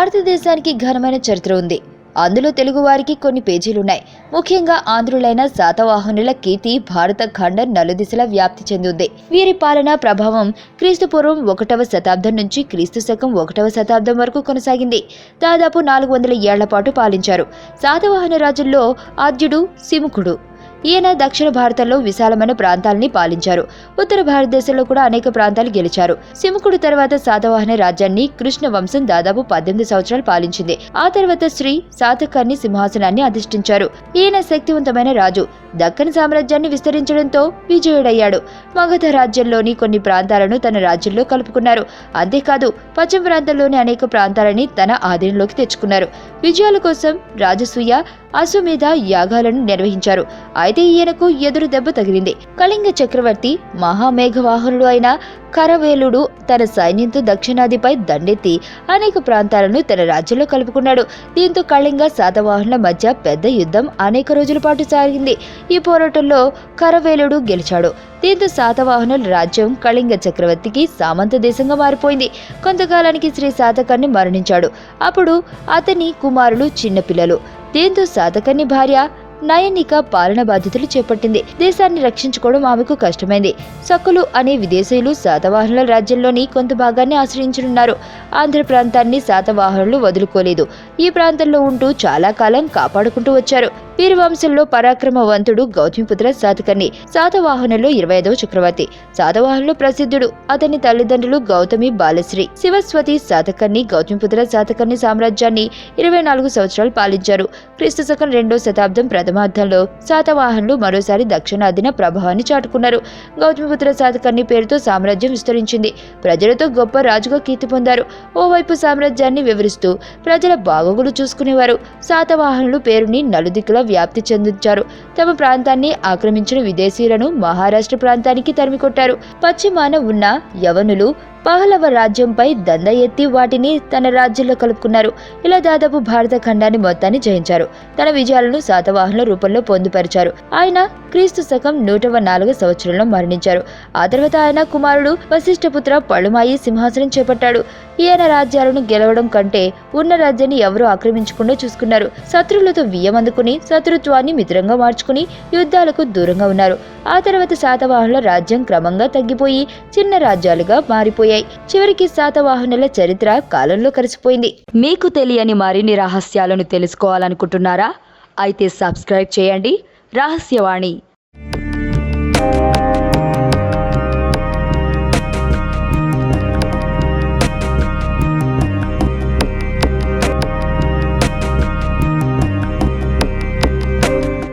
భారతదేశానికి ఘనమైన చరిత్ర ఉంది. అందులో తెలుగు వారికి కొన్ని పేజీలున్నాయి. ముఖ్యంగా ఆంధ్రులైన శాతవాహనుల కీర్తి భారత ఖండం నలుదిశలా వ్యాప్తి చెందింది. వీరి పాలనా ప్రభావం క్రీస్తుపూర్వం 1వ శతాబ్దం నుంచి క్రీస్తు శకం 1వ శతాబ్దం వరకు కొనసాగింది. దాదాపు 400 ఏళ్ల పాటు పాలించారు. శాతవాహన రాజుల్లో ఆద్యుడు సిముఖుడు. ఈయన దక్షిణ భారతంలో విశాలమైన ప్రాంతాలని పాలించారు. ఉత్తర భారతదేశంలో కూడా అనేక ప్రాంతాలు గెలిచారు. సిముఖుడు తర్వాత శాతవాహన రాజ్యాన్ని కృష్ణ వంశం దాదాపు 18 సంవత్సరాలు పాలించింది. ఆ తర్వాత శ్రీ శాతకర్ణి సింహాసనాన్ని అధిష్ఠించారు. ఈయన శక్తివంతమైన రాజు. దక్కన్ సామ్రాజ్యాన్ని విస్తరించడంతో విజయుడయ్యాడు. మగధ రాజ్యంలోని కొన్ని ప్రాంతాలను తన రాజ్యంలో కలుపుకున్నారు. అంతేకాదు పశ్చిమ ప్రాంతంలోని అనేక ప్రాంతాలని తన ఆధీనంలోకి తెచ్చుకున్నారు. విజయాల కోసం రాజసూయ అశ్వమేధ యాగాలను నిర్వహించారు. అయితే ఈయనకు ఎదురు దెబ్బ తగిలింది. కళింగ చక్రవర్తి మహామేఘవాహనుడు అయిన కరవేలుడు తన సైన్యంతో దక్షిణాదిపై దండెత్తి అనేక ప్రాంతాలను తన రాజ్యంలో కలుపుకున్నాడు. దీంతో కళింగ శాతవాహనుల మధ్య పెద్ద యుద్ధం అనేక రోజుల పాటు సాగింది. ఈ పోరాటంలో కరవేలుడు గెలిచాడు. దీంతో శాతవాహనుల రాజ్యం కళింగ చక్రవర్తికి సామంత దేశంగా మారిపోయింది. కొంతకాలానికి శ్రీ శాతకర్ణి మరణించాడు. అప్పుడు అతని కుమారులు చిన్నపిల్లలు. దీంతో శాతకర్ణి భార్య నయనిక పాలన బాధ్యతలు చేపట్టింది. దేశాన్ని రక్షించుకోవడం ఆమెకు కష్టమైంది. సకులు అనే విదేశీయులు శాతవాహనుల రాజ్యంలోని కొంత భాగాన్ని ఆశ్రయించనున్నారు. ఆంధ్ర ప్రాంతాన్ని శాతవాహనులు వదులుకోలేదు. ఈ ప్రాంతంలో ఉంటూ చాలా కాలం కాపాడుకుంటూ వచ్చారు. వీరి వంశంలో పరాక్రమవంతుడు గౌతమిపుత్ర శాతకర్ణి. శాతవాహనులో 25వ చక్రవర్తి. శాతవాహనులు ప్రసిద్ధుడు. అతని తల్లిదండ్రులు గౌతమి బాలశ్రీ. శివస్వతి శాతకర్ణి గౌతమిపుత్ర శాతకర్ణి సామ్రాజ్యాన్ని 24 సంవత్సరాలు పాలించారు. క్రీస్తు శకం 2వ శతాబ్దం ప్రథమార్థంలో శాతవాహనులు మరోసారి దక్షిణాదిన ప్రభావాన్ని చాటుకున్నారు. గౌతమిపుత్ర శాతకర్ణి పేరుతో సామ్రాజ్యం విస్తరించింది. ప్రజలతో గొప్ప రాజుగా కీర్తి పొందారు. ఓవైపు సామ్రాజ్యాన్ని వివరిస్తూ ప్రజల బాగోగులు చూసుకునేవారు. శాతవాహనులు పేరుని నలుదిక్కుల వ్యాప్తి చెందించారు. తమ ప్రాంతాన్ని ఆక్రమించిన విదేశీయులను మహారాష్ట్ర ప్రాంతానికి తరిమికొట్టారు. పశ్చిమాన ఉన్న యవనులు పహలవ రాజ్యంపై దండ ఎత్తి వాటిని తన రాజ్యంలో కలుపుకున్నారు. ఇలా దాదాపు భారత ఖండాన్ని మొత్తాన్ని జయించారు. తన విజయాలను శాతవాహనుల రూపంలో పొందుపరిచారు. ఆయన క్రీస్తు శకం 104వ సంవత్సరంలో మరణించారు. ఆ తర్వాత ఆయన కుమారుడు వశిష్ఠపుత్ర పళుమాయి సింహాసనం చేపట్టాడు. ఈయన రాజ్యాలను గెలవడం కంటే ఉన్న రాజ్యాన్ని ఎవరూ ఆక్రమించకుండా చూసుకున్నారు. శత్రువులతో వియ్యమందుకుని శత్రుత్వాన్ని మిత్రంగా మార్చుకుని యుద్ధాలకు దూరంగా ఉన్నారు. ఆ తర్వాత శాతవాహనుల రాజ్యం క్రమంగా తగ్గిపోయి చిన్న రాజ్యాలుగా మారిపోయాయి. చివరికి శాతవాహనుల చరిత్ర కాలంలో కలిసిపోయింది. మీకు తెలియని మరిన్ని రహస్యాలను తెలుసుకోవాలనుకుంటున్నారా? అయితే సబ్స్క్రైబ్ చేయండి రహస్యవాణి.